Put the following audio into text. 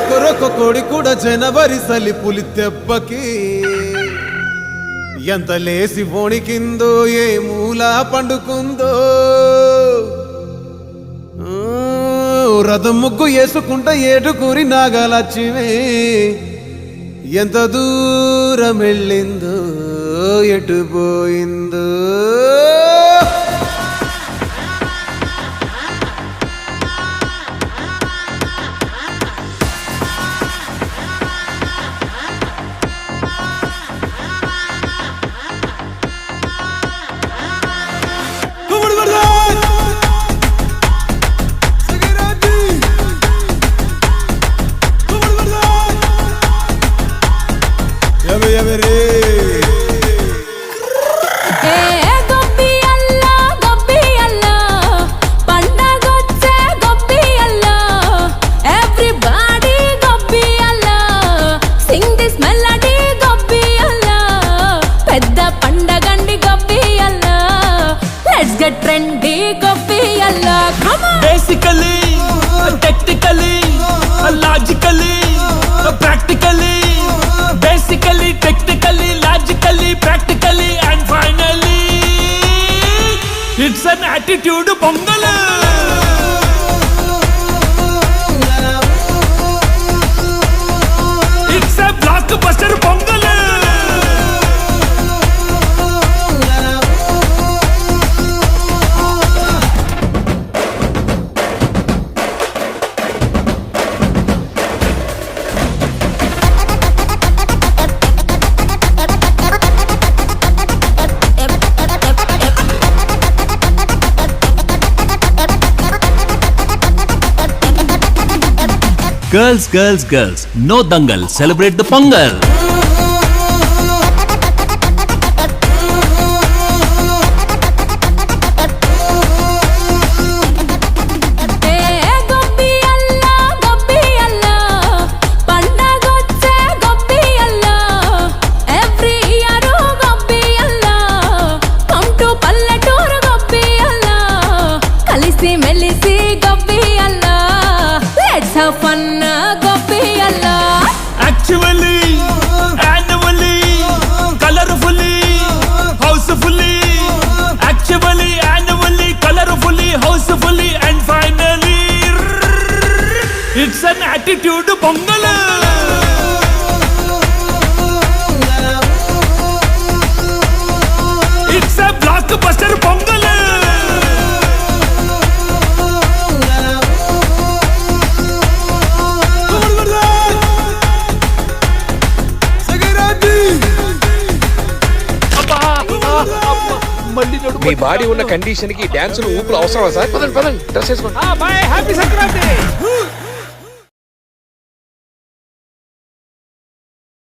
కొరొక కోడి కూడా జనవరి సలి పులి దెబ్బకి ఎంత లేసి వణికిందో ఏ మూల పండుకుందో రథం ముగ్గు వేసుకుంటా ఏడుకూరి నాగలచ్చివే ఎంత దూరం వెళ్ళిందో ఎటు పోయిందో trendy gobbiyalla basically technically logically practically basically technically logically practically and finally it's an attitude pongal it's a blockbuster pongal Girls, girls, girls, no dangal, celebrate the Pongal. fun gobbiyalla actually annually colorfully housefully actually annually colorfully housefully and finally it's an attitude pongal it's a blockbuster pongal me body ఉన్న condition కి డాన్సులు ఊపులు అవసరమా sir? పదండి పదండి dress వేసుకోండి. Happy Sankranti.